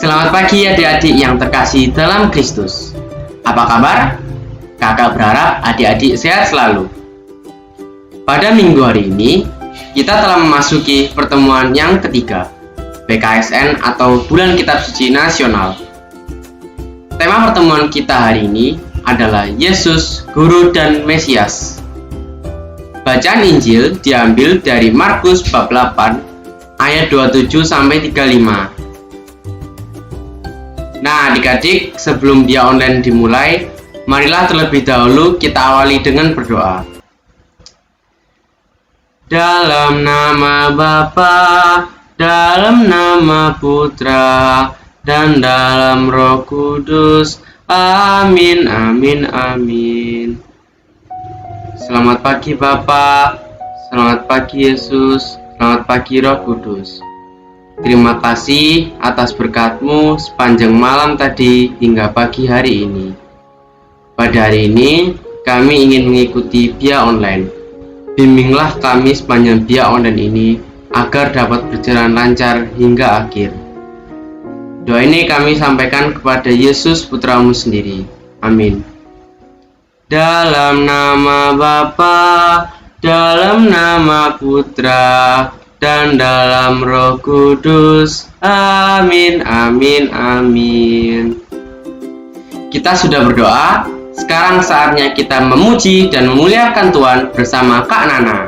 Selamat pagi adik-adik yang terkasih dalam Kristus. Apa kabar? Kakak berharap adik-adik sehat selalu. Pada minggu hari ini, kita telah memasuki pertemuan yang ketiga, BKSN atau Bulan Kitab Suci Nasional. Tema pertemuan kita hari ini adalah Yesus, Guru dan Mesias. Bacaan Injil diambil dari Markus bab 8 ayat 27-35. Nah, adik-adik, sebelum dia online dimulai, marilah terlebih dahulu kita awali dengan berdoa. Dalam nama Bapa, dalam nama Putra, dan dalam Roh Kudus. Amin, amin, amin. Selamat pagi Bapa, selamat pagi Yesus, selamat pagi Roh Kudus. Terima kasih atas berkat-Mu sepanjang malam tadi hingga pagi hari ini. Pada hari ini, kami ingin mengikuti BIA online. Bimbinglah kami sepanjang BIA online ini agar dapat berjalan lancar hingga akhir. Doa ini kami sampaikan kepada Yesus Putra-Mu sendiri. Amin. Dalam nama Bapa, dalam nama Putra, dan dalam Roh Kudus. Amin, amin, amin. Kita sudah berdoa. Sekarang saatnya kita memuji dan memuliakan Tuhan bersama Kak Nana.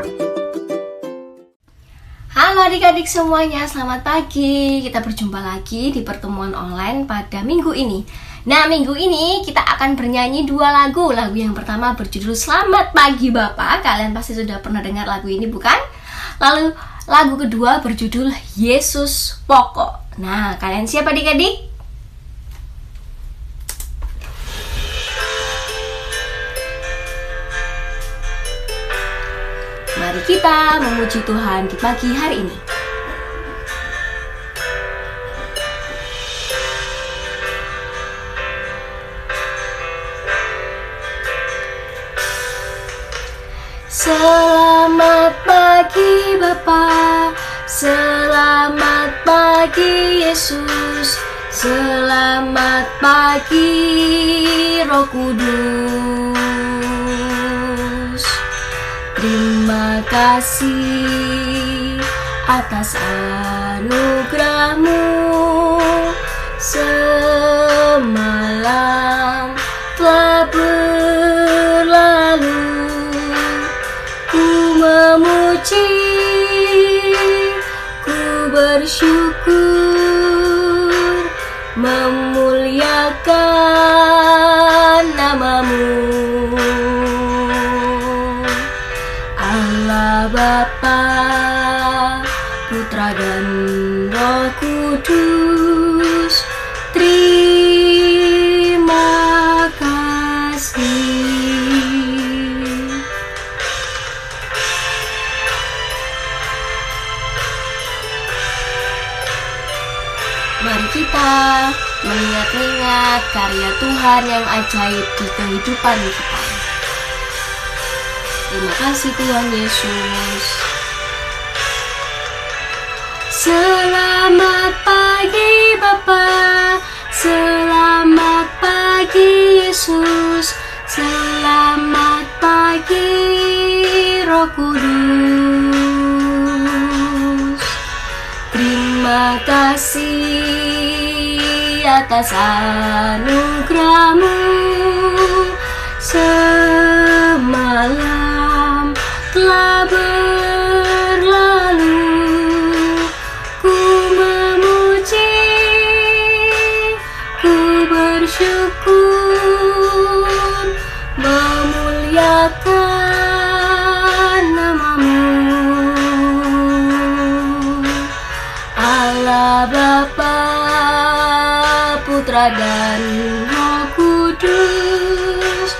Halo adik-adik semuanya, selamat pagi. Kita berjumpa lagi di pertemuan online pada minggu ini. Nah, minggu ini kita akan bernyanyi dua lagu. Lagu yang pertama berjudul Selamat Pagi Bapak. Kalian pasti sudah pernah dengar lagu ini, bukan? Lalu lagu kedua berjudul Yesus Pokok. Nah, kalian siap adik-adik? Mari kita memuji Tuhan di pagi hari ini. Selamat pagi Bapa, selamat pagi Yesus, selamat pagi Roh Kudus. Terima kasih atas anugerah-Mu. Semalam telah berlalu, ku memuji, ku bersyukur, memuliakan nama-Mu. Allah Bapa, Putra dan Roh Kudus, terima kasih. Mari kita mengingat-ingat karya Tuhan yang ajaib di kehidupan kita. Terima kasih Tuhan Yesus. Selamat pagi Bapa, selamat pagi Yesus, selamat pagi Roh Kudus. Terima kasih atas anugerah-Mu. Semalam telah berlalu, ku memuji, ku bersyukur, memuliakan nama-Mu. Allah Bapa, Putra dan Roh Kudus,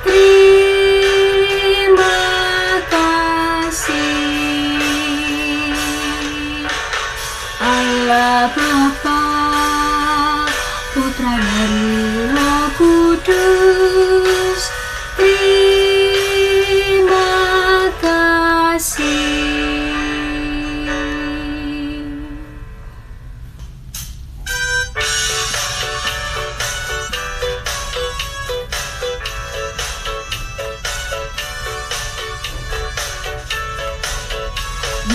terima kasih. Allah Bapa, Putra dan Roh Kudus, terima kasih.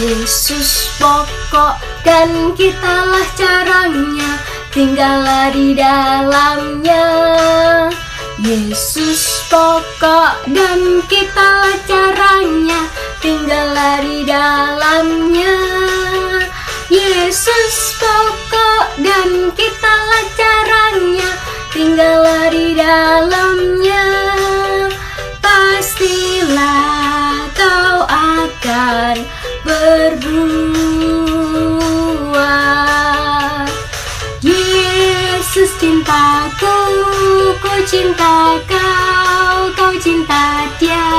Yesus pokok dan kitalah caranya, tinggallah di dalamnya. Yesus pokok dan kitalah caranya, tinggallah di dalamnya. Yesus pokok dan kitalah caranya, tinggallah di dalamnya. Pastilah kau akan berbuah. Yesus cintaku, ku cinta kau, kau cinta Dia.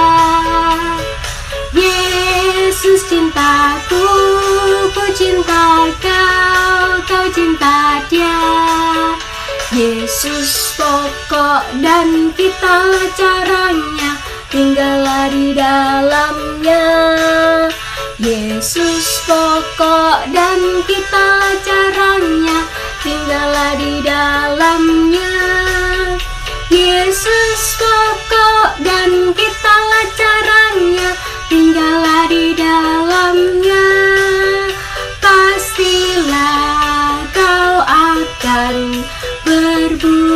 Yesus cintaku, ku cinta kau, kau cinta Dia. Yesus pokok dan kitalah caranya, tinggallah di dalamnya. Yesus pokok dan kitalah caranya, tinggallah di dalamnya. Yesus pokok dan kitalah caranya, tinggallah di dalamnya. Pastilah kau akan berbuah.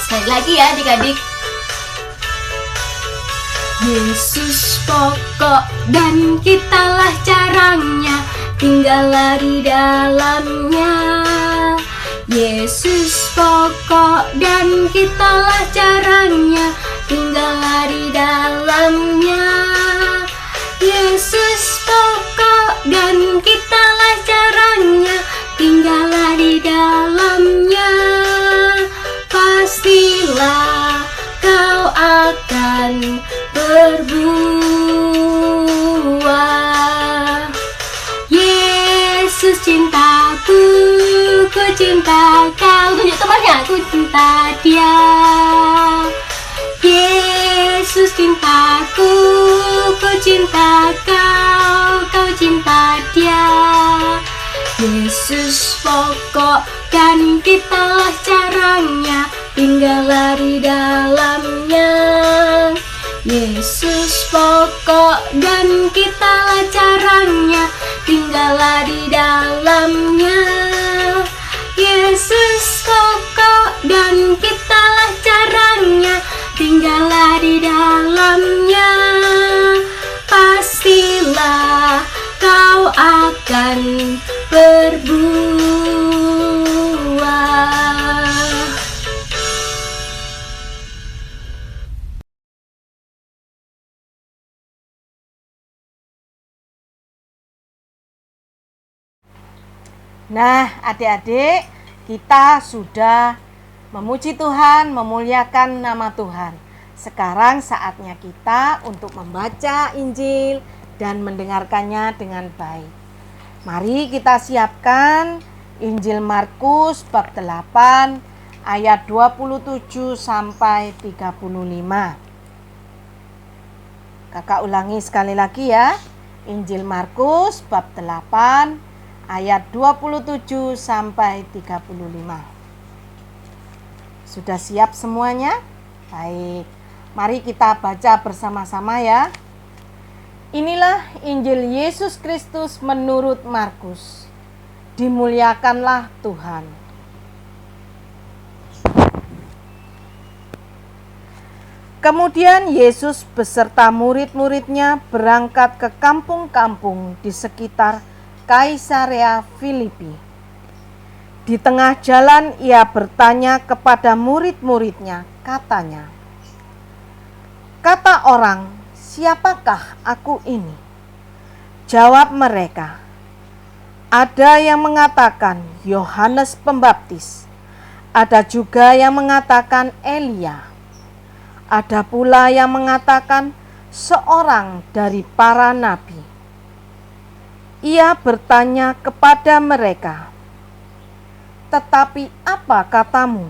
Sekali lagi ya adik-adik. Yesus pokok dan kitalah caranya, tinggallah di dalamnya. Yesus pokok dan kitalah caranya, tinggallah di dalamnya. Yesus pokok dan kitalah caranya, tinggallah di dalamnya. Pastilah kau akan berbuah. Yesus cintaku, ku cinta kau. Tunjuk temannya, ku cinta Dia. Yesus cintaku, ku cinta kau, kau cinta Dia. Yesus pokok dan kitalah caranya, tinggallah di dalamnya. Yesus pokok dan kitalah caranya, tinggallah di dalamnya. Yesus pokok dan kitalah caranya, tinggallah di dalamnya. Pastilah kau akan berbuah. Nah, adik-adik, kita sudah memuji Tuhan, memuliakan nama Tuhan. Sekarang saatnya kita untuk membaca Injil dan mendengarkannya dengan baik. Mari kita siapkan Injil Markus bab 8 ayat 27 sampai 35. Kakak ulangi sekali lagi ya. Injil Markus bab 8 ayat 27 sampai 35. Sudah siap semuanya? Baik. Mari kita baca bersama-sama ya. Inilah Injil Yesus Kristus menurut Markus. Dimuliakanlah Tuhan. Kemudian Yesus beserta murid-muridnya berangkat ke kampung-kampung di sekitar Kaisarea Filipi. Di tengah jalan ia bertanya kepada murid-muridnya, katanya, "Kata orang, siapakah aku ini?" Jawab mereka, "Ada yang mengatakan Yohanes Pembaptis, ada juga yang mengatakan Elia, ada pula yang mengatakan seorang dari para nabi." Ia bertanya kepada mereka, "Tetapi apa katamu?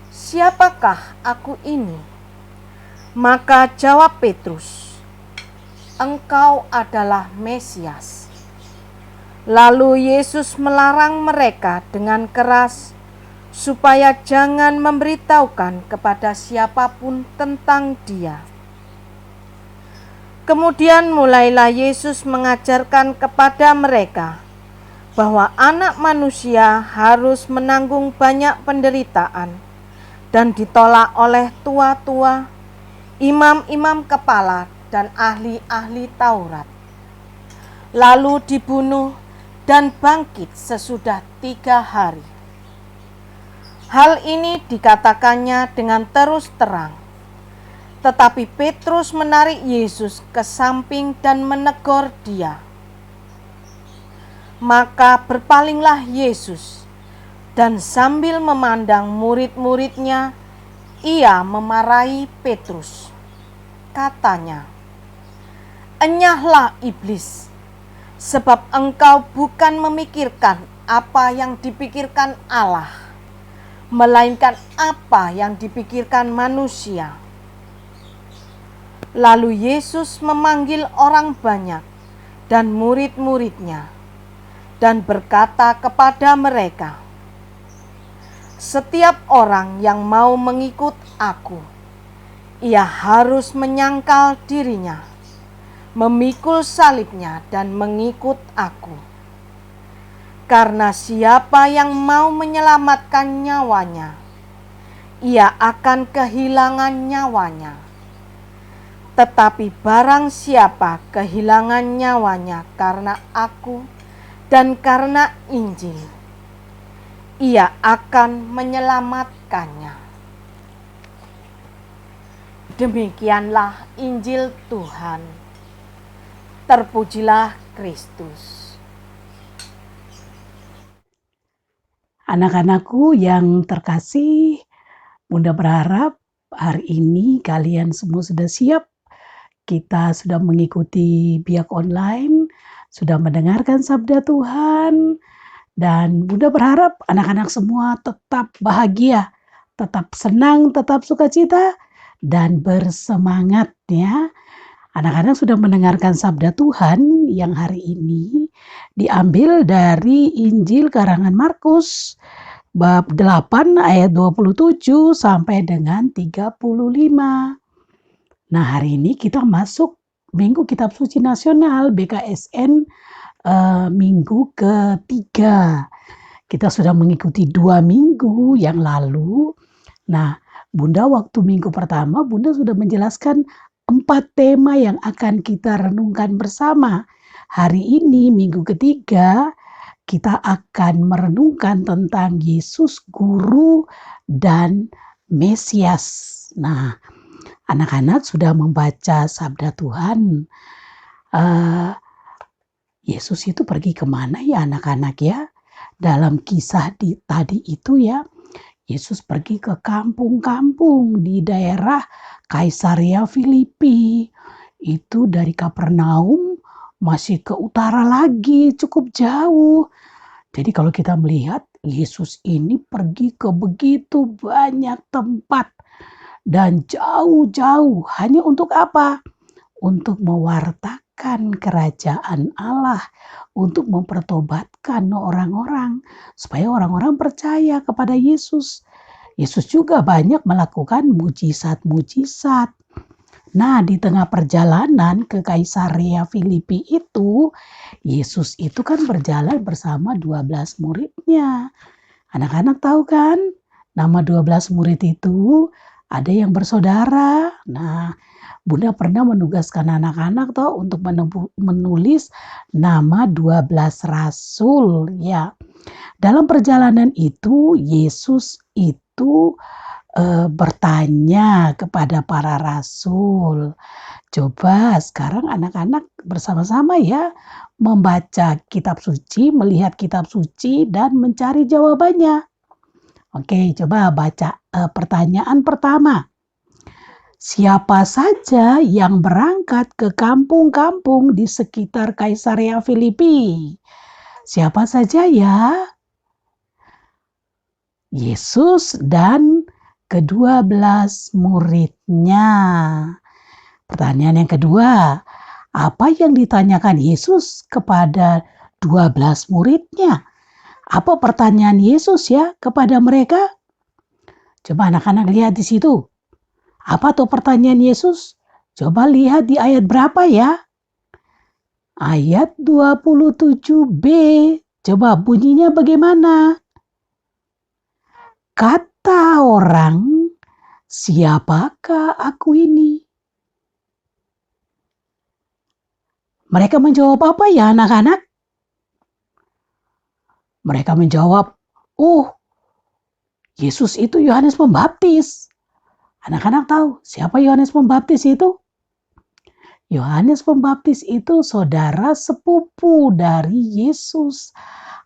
Siapakah aku ini?" Maka jawab Petrus, "Engkau adalah Mesias." Lalu Yesus melarang mereka dengan keras supaya jangan memberitahukan kepada siapapun tentang Dia. Kemudian mulailah Yesus mengajarkan kepada mereka bahwa Anak Manusia harus menanggung banyak penderitaan dan ditolak oleh tua-tua, imam-imam kepala, dan ahli-ahli Taurat, lalu dibunuh dan bangkit sesudah 3 hari. Hal ini dikatakannya dengan terus terang. Tetapi Petrus menarik Yesus ke samping dan menegur Dia. Maka berpalinglah Yesus, dan sambil memandang murid-muridnya, Ia memarahi Petrus. Katanya, "Enyahlah iblis, sebab engkau bukan memikirkan apa yang dipikirkan Allah, melainkan apa yang dipikirkan manusia." Lalu Yesus memanggil orang banyak dan murid-muridnya dan berkata kepada mereka, "Setiap orang yang mau mengikut Aku, ia harus menyangkal dirinya, memikul salibnya dan mengikut Aku. Karena siapa yang mau menyelamatkan nyawanya, ia akan kehilangan nyawanya. Tetapi barang siapa kehilangan nyawanya karena Aku dan karena Injil, ia akan menyelamatkannya." Demikianlah Injil Tuhan. Terpujilah Kristus. Anak-anakku yang terkasih, Bunda berharap hari ini kalian semua sudah siap. Kita sudah mengikuti biak online, sudah mendengarkan sabda Tuhan, dan Bunda berharap anak-anak semua tetap bahagia, tetap senang, tetap sukacita, dan bersemangat ya. Anak-anak sudah mendengarkan sabda Tuhan yang hari ini diambil dari Injil karangan Markus bab 8 ayat 27 sampai dengan 35. Nah, hari ini kita masuk Minggu Kitab Suci Nasional BKSN minggu ketiga. Kita sudah mengikuti 2 minggu yang lalu. Nah, Bunda waktu minggu pertama Bunda sudah menjelaskan 4 tema yang akan kita renungkan bersama. Hari ini minggu ketiga kita akan merenungkan tentang Yesus Guru dan Mesias. Nah, anak-anak sudah membaca sabda Tuhan. Yesus itu pergi kemana ya anak-anak ya? Dalam kisah tadi itu ya, Yesus pergi ke kampung-kampung di daerah Kaisarea Filipi. Itu dari Kapernaum masih ke utara lagi, cukup jauh. Jadi kalau kita melihat Yesus ini pergi ke begitu banyak tempat dan jauh-jauh. Hanya untuk apa? Untuk mewartakan kerajaan Allah, untuk mempertobatkan orang-orang supaya orang-orang percaya kepada Yesus. Yesus juga banyak melakukan mujizat-mujizat. Nah, di tengah perjalanan ke Kaisarea Filipi itu, Yesus itu kan berjalan bersama 12 muridnya. Anak-anak tahu kan? Nama 12 murid itu ada yang bersaudara. Nah, Bunda pernah menugaskan anak-anak toh untuk menulis nama 12 rasul ya. Dalam perjalanan itu Yesus itu bertanya kepada para rasul. Coba sekarang anak-anak bersama-sama ya membaca kitab suci, melihat kitab suci dan mencari jawabannya. Oke, coba baca pertanyaan pertama. Siapa saja yang berangkat ke kampung-kampung di sekitar Kaisarea Filipi? Siapa saja ya? Yesus dan ke-12 muridnya. Pertanyaan yang kedua, apa yang ditanyakan Yesus kepada 12 muridnya? Apa pertanyaan Yesus ya kepada mereka? Coba anak-anak lihat di situ. Apa tuh pertanyaan Yesus? Coba lihat di ayat berapa ya? Ayat 27b. Coba bunyinya bagaimana? Kata orang, siapakah aku ini? Mereka menjawab apa ya anak-anak? Mereka menjawab, oh, Yesus itu Yohanes Pembaptis. Anak-anak tahu siapa Yohanes Pembaptis itu? Yohanes Pembaptis itu saudara sepupu dari Yesus,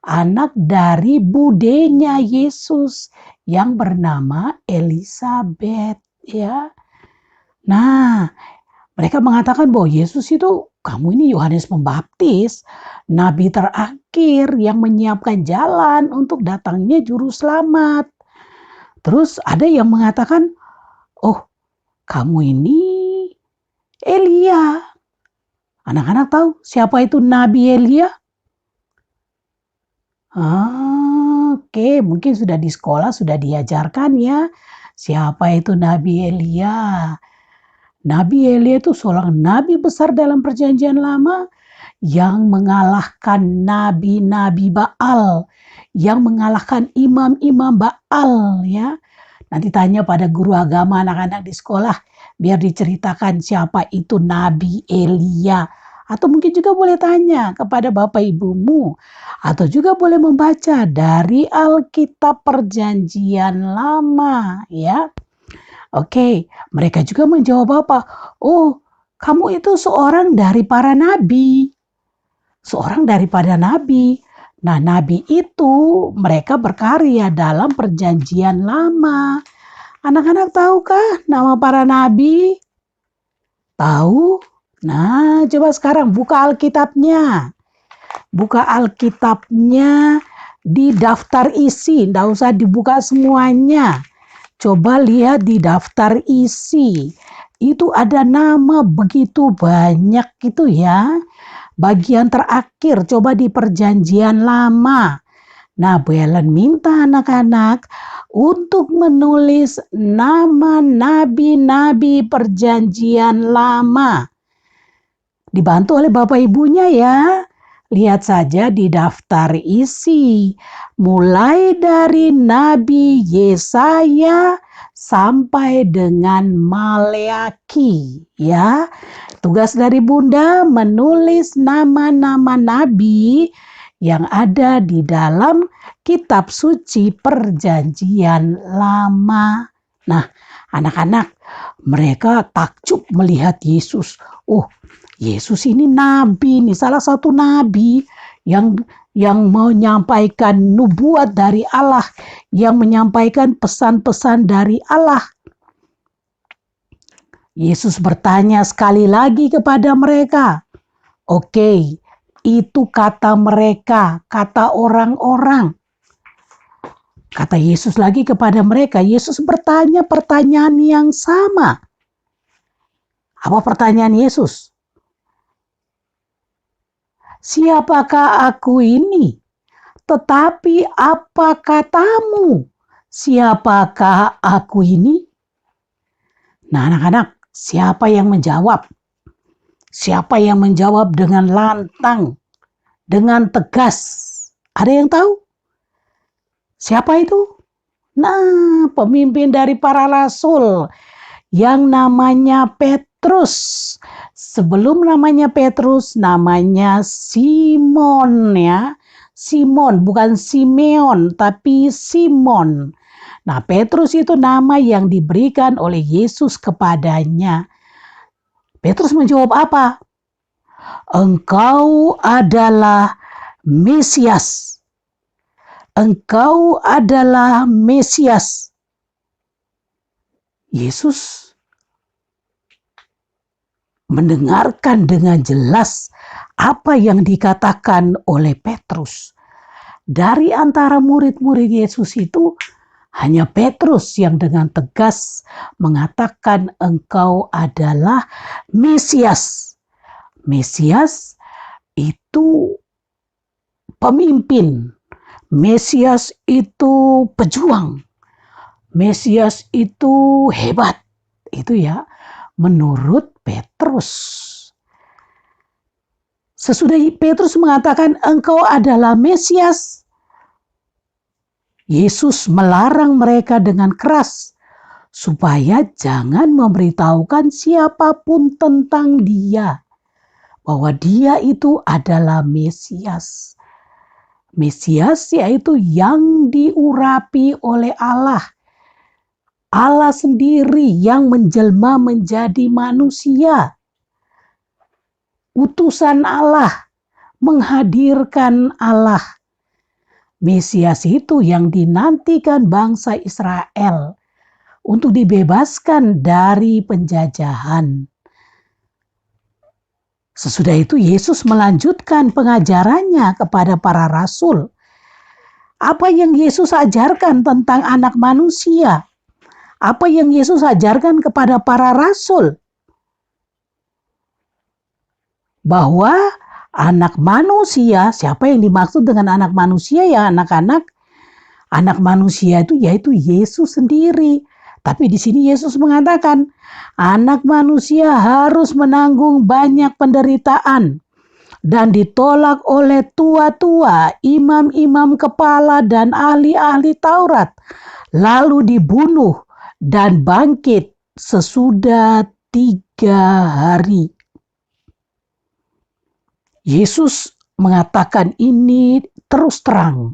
anak dari budenya Yesus yang bernama Elisabet, ya. Nah, mereka mengatakan bahwa Yesus itu, kamu ini Yohanes Pembaptis, nabi terakhir yang menyiapkan jalan untuk datangnya juru selamat. Terus ada yang mengatakan, oh, kamu ini Elia. Anak-anak tahu siapa itu Nabi Elia? Oke, mungkin sudah di sekolah sudah diajarkan ya. Siapa itu Nabi Elia? Nabi Elia itu seorang nabi besar dalam perjanjian lama yang mengalahkan nabi-nabi Baal, yang mengalahkan imam-imam Baal ya. Nanti tanya pada guru agama anak-anak di sekolah biar diceritakan siapa itu Nabi Elia. Atau mungkin juga boleh tanya kepada bapak ibumu. Atau juga boleh membaca dari Alkitab Perjanjian Lama ya. Oke, mereka juga menjawab apa? Oh, kamu itu seorang dari para nabi. Seorang daripada nabi. Nah, nabi itu mereka berkarya dalam perjanjian lama. Anak-anak tahukah nama para nabi? Tahu? Nah, coba sekarang buka Alkitabnya. Buka Alkitabnya di daftar isi. Nggak usah dibuka semuanya. Coba lihat di daftar isi. Itu ada nama begitu banyak gitu ya. Bagian terakhir coba di perjanjian lama. Nah, Bu Ellen minta anak-anak untuk menulis nama nabi-nabi perjanjian lama. Dibantu oleh bapak ibunya ya. Lihat saja di daftar isi. Mulai dari Nabi Yesaya sampai dengan Maleaki ya. Tugas dari Bunda menulis nama-nama nabi yang ada di dalam kitab suci perjanjian lama. Nah, anak-anak mereka takjub melihat Yesus. Oh, Yesus ini nabi nih, salah satu nabi yang menyampaikan nubuat dari Allah, yang menyampaikan pesan-pesan dari Allah. Yesus bertanya sekali lagi kepada mereka. Oke, itu kata mereka, kata orang-orang. Kata Yesus lagi kepada mereka, Yesus bertanya pertanyaan yang sama. Apa pertanyaan Yesus? Siapakah aku ini? Tetapi apa katamu? Siapakah aku ini? Nah, anak-anak, siapa yang menjawab? Siapa yang menjawab dengan lantang, dengan tegas? Ada yang tahu? Siapa itu? Nah, pemimpin dari para rasul yang namanya Petrus. Sebelum namanya Petrus, namanya Simon ya. Simon, bukan Simeon, tapi Simon. Nah, Petrus itu nama yang diberikan oleh Yesus kepadanya. Petrus menjawab apa? Engkau adalah Mesias. Engkau adalah Mesias. Yesus mendengarkan dengan jelas apa yang dikatakan oleh Petrus. Dari antara murid-murid Yesus itu, hanya Petrus yang dengan tegas mengatakan engkau adalah Mesias. Mesias itu pemimpin Mesias itu pejuang. Mesias itu hebat. Itu ya, menurut Petrus. Sesudah Petrus mengatakan engkau adalah Mesias, Yesus melarang mereka dengan keras supaya jangan memberitahukan siapapun tentang dia, bahwa dia itu adalah Mesias. Mesias yaitu yang diurapi oleh Allah. Allah sendiri yang menjelma menjadi manusia. Utusan Allah, menghadirkan Allah. Mesias itu yang dinantikan bangsa Israel untuk dibebaskan dari penjajahan. Sesudah itu Yesus melanjutkan pengajarannya kepada para rasul. Apa yang Yesus ajarkan tentang anak manusia? Apa yang Yesus ajarkan kepada para rasul? Bahwa anak manusia, siapa yang dimaksud dengan anak manusia ya anak-anak? Anak manusia itu yaitu Yesus sendiri. Tapi di sini Yesus mengatakan, anak manusia harus menanggung banyak penderitaan dan ditolak oleh tua-tua, imam-imam kepala dan ahli-ahli Taurat, lalu dibunuh dan bangkit sesudah 3 hari. Yesus mengatakan ini terus terang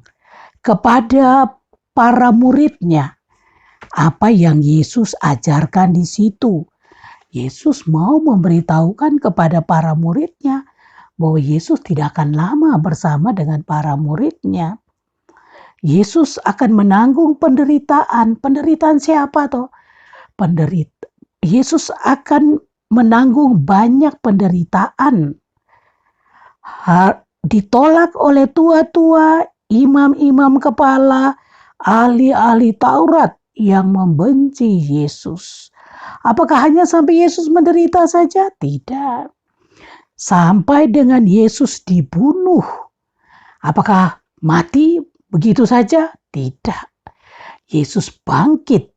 kepada para muridnya. Apa yang Yesus ajarkan di situ. Yesus mau memberitahukan kepada para muridnya bahwa Yesus tidak akan lama bersama dengan para muridnya. Yesus akan menanggung penderitaan. Penderitaan siapa toh? Yesus akan menanggung banyak penderitaan. Ditolak oleh tua-tua, imam-imam kepala, ahli-ahli Taurat yang membenci Yesus. Apakah hanya sampai Yesus menderita saja? Tidak. Sampai dengan Yesus dibunuh. Apakah mati begitu saja? Tidak. Yesus bangkit.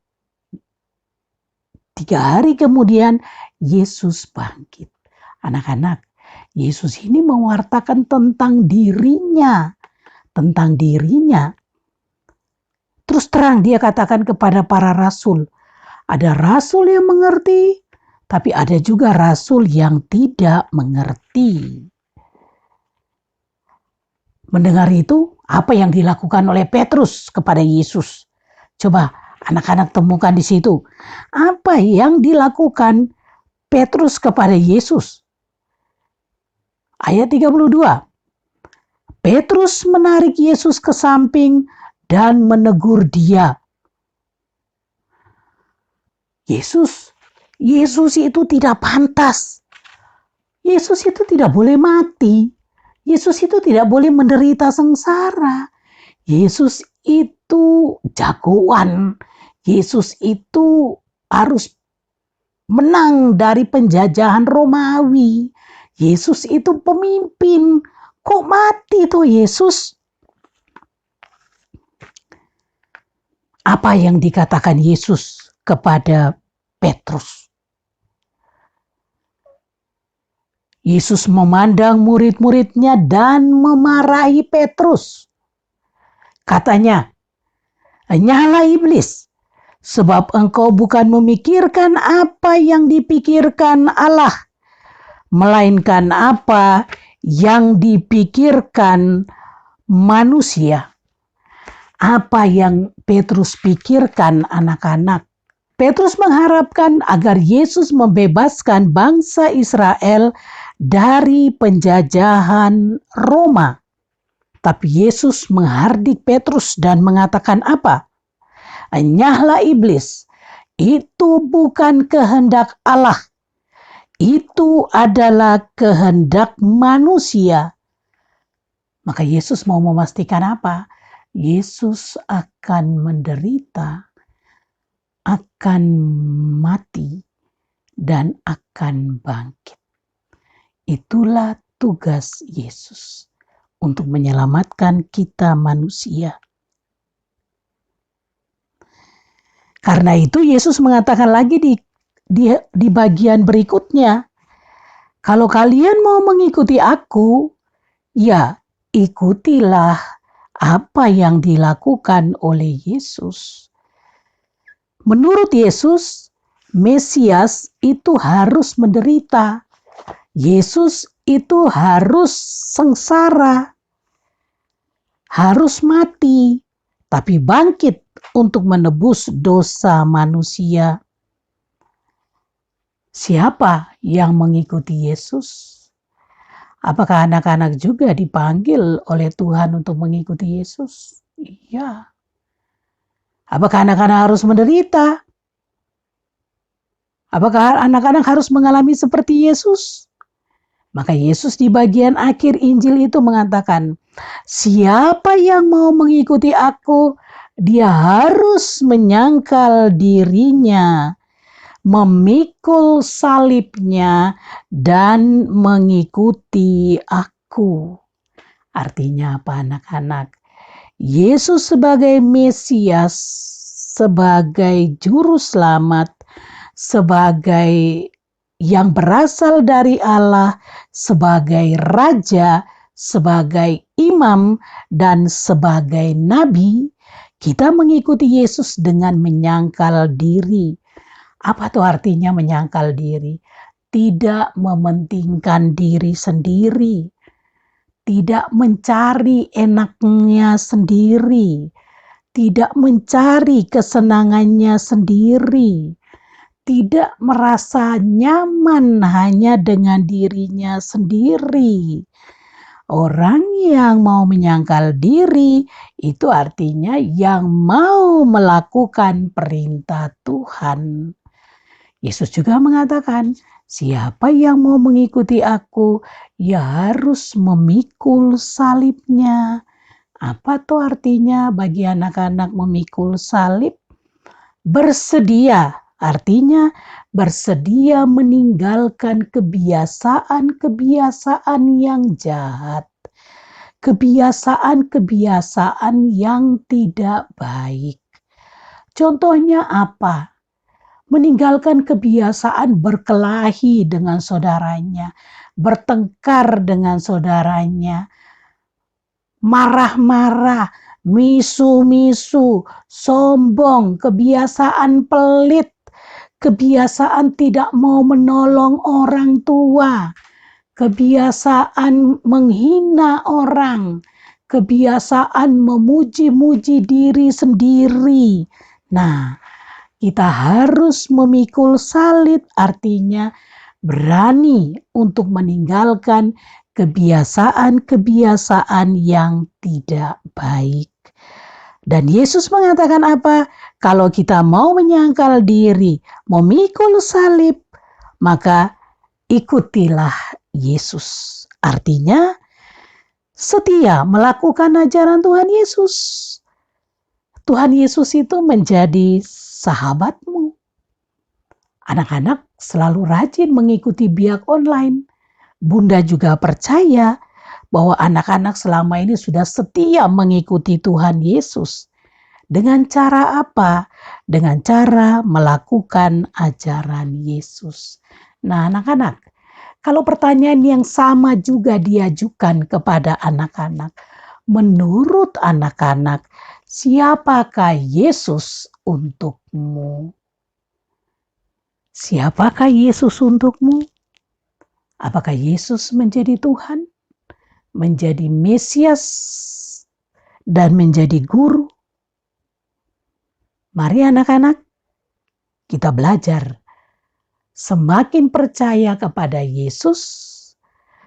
3 hari kemudian Yesus bangkit. Anak-anak, Yesus ini mewartakan tentang dirinya. Tentang dirinya. Terus terang dia katakan kepada para rasul. Ada rasul yang mengerti, tapi ada juga rasul yang tidak mengerti. Mendengar itu, apa yang dilakukan oleh Petrus kepada Yesus? Coba anak-anak temukan di situ. Apa yang dilakukan Petrus kepada Yesus? Ayat 32. Petrus menarik Yesus ke samping dan menegur dia. Yesus itu tidak pantas. Yesus itu tidak boleh mati. Yesus itu tidak boleh menderita sengsara. Yesus itu jagoan. Yesus itu harus menang dari penjajahan Romawi. Yesus itu pemimpin. Kok mati tuh Yesus? Apa yang dikatakan Yesus kepada Petrus? Yesus memandang murid-muridnya dan memarahi Petrus. Katanya, "Nyala iblis, sebab engkau bukan memikirkan apa yang dipikirkan Allah, melainkan apa yang dipikirkan manusia." Apa yang Petrus pikirkan anak-anak? Petrus mengharapkan agar Yesus membebaskan bangsa Israel dari penjajahan Roma. Tapi Yesus menghardik Petrus dan mengatakan apa? Nyahlah iblis, itu bukan kehendak Allah. Itu adalah kehendak manusia. Maka Yesus mau memastikan apa? Yesus akan menderita, akan mati, dan akan bangkit. Itulah tugas Yesus untuk menyelamatkan kita manusia. Karena itu Yesus mengatakan lagi di bagian berikutnya, kalau kalian mau mengikuti aku, ya ikutilah apa yang dilakukan oleh Yesus. Menurut Yesus, Mesias itu harus menderita. Yesus itu harus sengsara, harus mati, tapi bangkit untuk menebus dosa manusia. Siapa yang mengikuti Yesus? Apakah anak-anak juga dipanggil oleh Tuhan untuk mengikuti Yesus? Iya. Apakah anak-anak harus menderita? Apakah anak-anak harus mengalami seperti Yesus? Maka Yesus di bagian akhir Injil itu mengatakan, siapa yang mau mengikuti aku, dia harus menyangkal dirinya, memikul salibnya, dan mengikuti aku. Artinya apa anak-anak? Yesus sebagai Mesias, sebagai juru selamat, sebagai yang berasal dari Allah, sebagai raja, sebagai imam, dan sebagai nabi, kita mengikuti Yesus dengan menyangkal diri. Apa tuh artinya menyangkal diri? Tidak mementingkan diri sendiri, tidak mencari enaknya sendiri, tidak mencari kesenangannya sendiri, tidak merasa nyaman hanya dengan dirinya sendiri. Orang yang mau menyangkal diri itu artinya yang mau melakukan perintah Tuhan. Yesus juga mengatakan, siapa yang mau mengikuti aku, ya harus memikul salibnya. Apa tuh artinya bagi anak-anak memikul salib? Bersedia, artinya bersedia meninggalkan kebiasaan-kebiasaan yang jahat, kebiasaan-kebiasaan yang tidak baik. Contohnya apa? Meninggalkan kebiasaan berkelahi dengan saudaranya, bertengkar dengan saudaranya, marah-marah, misu-misu, sombong, kebiasaan pelit, kebiasaan tidak mau menolong orang tua, kebiasaan menghina orang, kebiasaan memuji-muji diri sendiri. Nah, kita harus memikul salib, artinya berani untuk meninggalkan kebiasaan-kebiasaan yang tidak baik. Dan Yesus mengatakan apa? Kalau kita mau menyangkal diri, memikul salib, maka ikutilah Yesus. Artinya setia melakukan ajaran Tuhan Yesus. Tuhan Yesus itu menjadi sahabatmu. Anak-anak selalu rajin mengikuti biak online. Bunda juga percaya bahwa anak-anak selama ini sudah setia mengikuti Tuhan Yesus. Dengan cara apa? Dengan cara melakukan ajaran Yesus. Nah, anak-anak, kalau pertanyaan yang sama juga diajukan kepada anak-anak, menurut anak-anak, siapakah Yesus untukmu? Siapakah Yesus untukmu? Apakah Yesus menjadi Tuhan, menjadi Mesias, dan menjadi guru? Mari anak-anak, kita belajar semakin percaya kepada Yesus,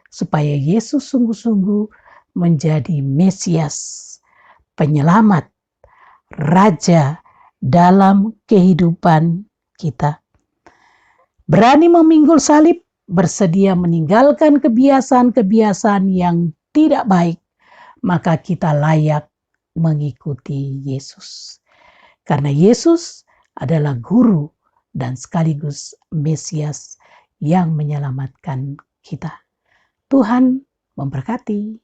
supaya Yesus sungguh-sungguh menjadi Mesias, penyelamat, Raja dalam kehidupan kita. Berani memikul salib, bersedia meninggalkan kebiasaan-kebiasaan yang tidak baik, maka kita layak mengikuti Yesus. Karena Yesus adalah guru dan sekaligus Mesias yang menyelamatkan kita. Tuhan memberkati.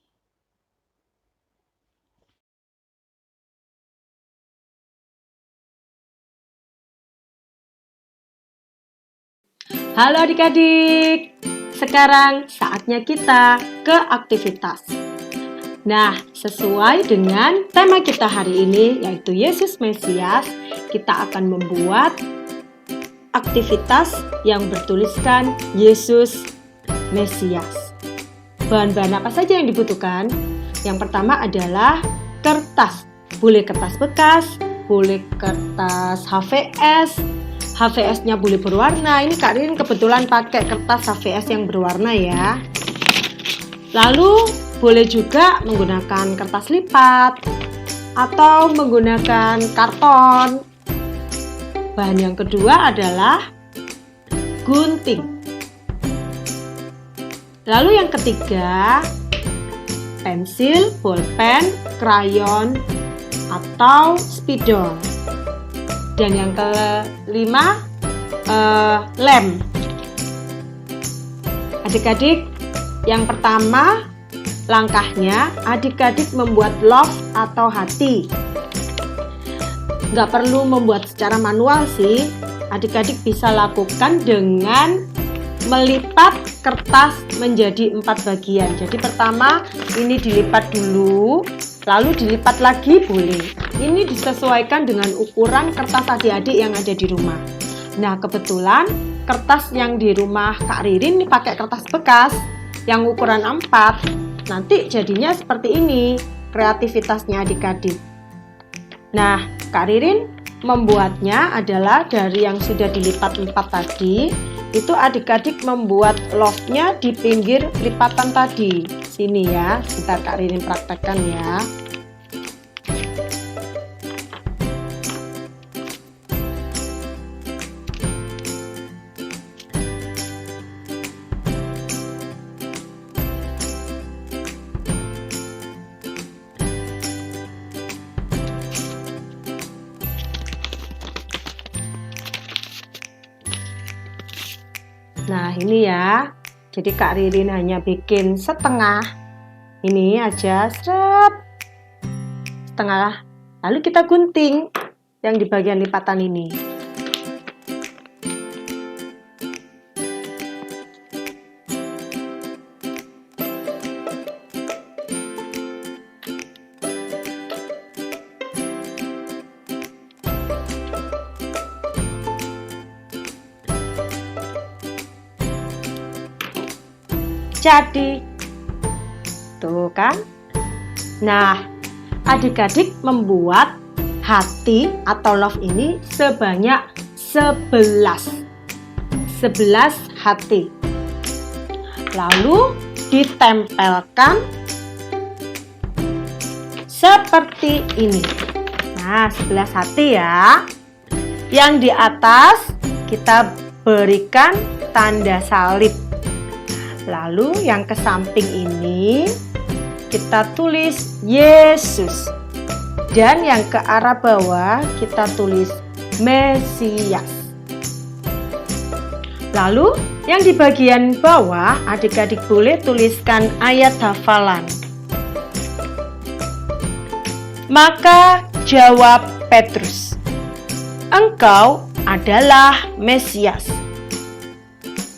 Halo adik-adik, sekarang saatnya kita ke aktivitas. Nah, sesuai dengan tema kita hari ini, yaitu Yesus Mesias, kita akan membuat aktivitas yang bertuliskan Yesus Mesias. Bahan-bahan apa saja yang dibutuhkan? Yang pertama adalah kertas. Boleh kertas bekas, boleh kertas HVS. HVS-nya boleh berwarna. Ini Kak Ririn kebetulan pakai kertas HVS yang berwarna ya. Lalu boleh juga menggunakan kertas lipat atau menggunakan karton. Bahan yang kedua adalah gunting. Lalu yang ketiga, pensil, bolpen, krayon, atau spidol. Dan yang kelima, lem. Adik-adik, yang pertama langkahnya adik-adik membuat love atau hati. Nggak perlu membuat secara manual sih. Adik-adik bisa lakukan dengan melipat kertas menjadi 4 bagian. Jadi pertama ini dilipat dulu, lalu dilipat lagi boleh. Ini disesuaikan dengan ukuran kertas adik-adik yang ada di rumah. Nah, kebetulan kertas yang di rumah Kak Ririn ini pakai kertas bekas yang ukuran 4. Nanti jadinya seperti ini kreativitasnya adik-adik. Nah, Kak Ririn membuatnya adalah dari yang sudah dilipat 4 tadi. Itu adik-adik membuat love-nya di pinggir lipatan tadi. Sini ya, sebentar Kak Ririn praktekkan ya. Nah ini ya, jadi Kak Ririn hanya bikin setengah, ini aja, setengah, lalu kita gunting yang di bagian lipatan ini. Jadi, tuh kan? Nah, adik-adik membuat hati atau love ini sebanyak 11 hati. Lalu ditempelkan seperti ini. Nah, 11 hati ya. Yang di atas kita berikan tanda salib. Lalu yang ke samping ini kita tulis Yesus. Dan yang ke arah bawah kita tulis Mesias. Lalu yang di bagian bawah adik-adik boleh tuliskan ayat hafalan. Maka jawab Petrus, "Engkau adalah Mesias."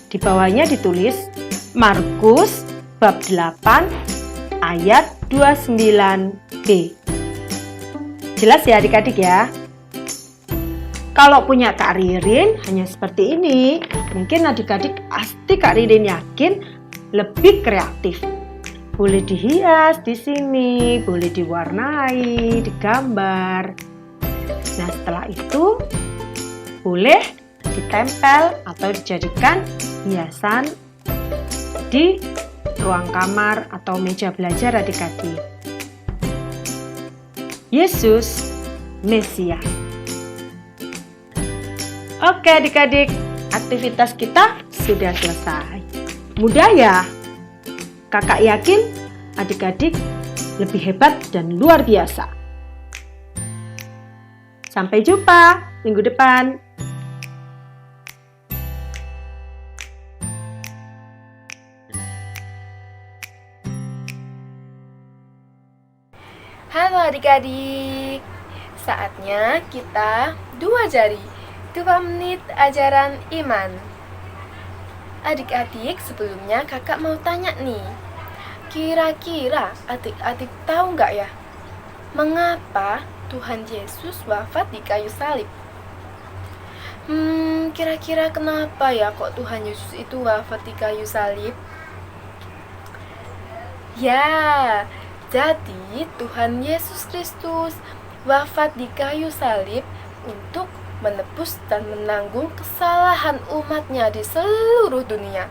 Di bawahnya ditulis Markus bab 8 ayat 29b. Jelas ya adik-adik ya? Kalau punya Kak Ririn hanya seperti ini. Mungkin adik-adik pasti Kak Ririn yakin lebih kreatif. Boleh dihias di sini, boleh diwarnai, digambar. Nah setelah itu boleh ditempel atau dijadikan hiasan di ruang kamar atau meja belajar adik-adik. Yesus Mesias. Oke adik-adik, aktivitas kita sudah selesai. Mudah ya? Kakak yakin adik-adik lebih hebat dan luar biasa. Sampai jumpa minggu depan. Halo adik-adik, saatnya kita 2 jari, 2 menit ajaran iman. Adik-adik, sebelumnya kakak mau tanya nih. Kira-kira adik-adik tahu nggak ya, mengapa Tuhan Yesus wafat di kayu salib? Kira-kira kenapa ya kok Tuhan Yesus itu wafat di kayu salib? Ya, jadi Tuhan Yesus Kristus wafat di kayu salib untuk menebus dan menanggung kesalahan umatnya di seluruh dunia.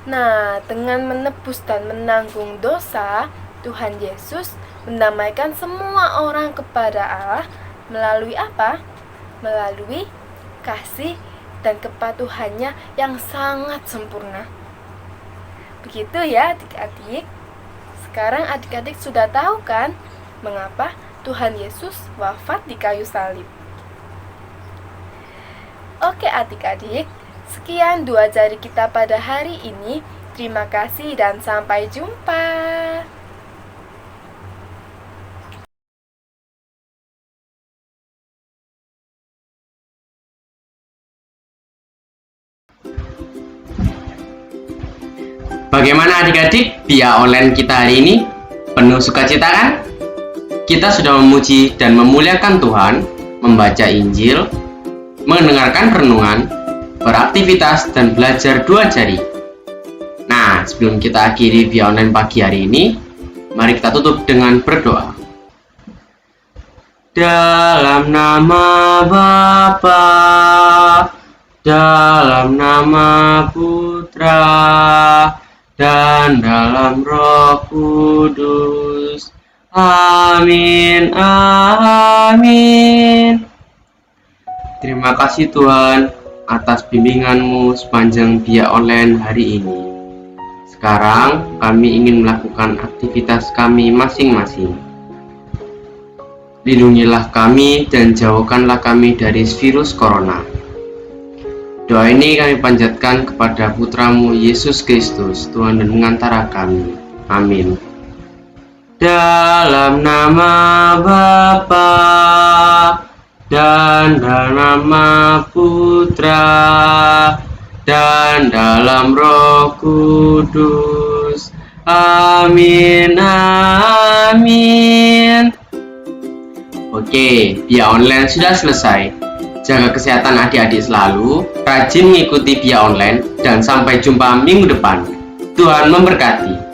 Nah, dengan menebus dan menanggung dosa, Tuhan Yesus mendamaikan semua orang kepada Allah melalui apa? Melalui kasih dan kepatuhannya yang sangat sempurna. Begitu ya adik-adik. Sekarang adik-adik sudah tahu kan mengapa Tuhan Yesus wafat di kayu salib? Oke adik-adik, sekian 2 jari kita pada hari ini. Terima kasih dan sampai jumpa. Bagaimana adik-adik via online kita hari ini? Penuh sukacita kan? Kita sudah memuji dan memuliakan Tuhan, membaca Injil, mendengarkan renungan, beraktivitas, dan belajar 2 jari. Nah, sebelum kita akhiri via online pagi hari ini, mari kita tutup dengan berdoa. Dalam nama Bapa, dalam nama Putra, dan dalam Roh Kudus. Amin, amin. Terima kasih Tuhan atas bimbingan-Mu sepanjang via online hari ini. Sekarang kami ingin melakukan aktivitas kami masing-masing. Lindungilah kami dan jauhkanlah kami dari virus corona. Doa ini kami panjatkan kepada Putra-Mu Yesus Kristus, Tuhan dan pengantara kami. Amin. Dalam nama Bapa dan dalam nama Putra dan dalam Roh Kudus. Amin, amin. Oke, via online sudah selesai. Jaga kesehatan adik-adik selalu, rajin mengikuti via online, dan sampai jumpa minggu depan. Tuhan memberkati.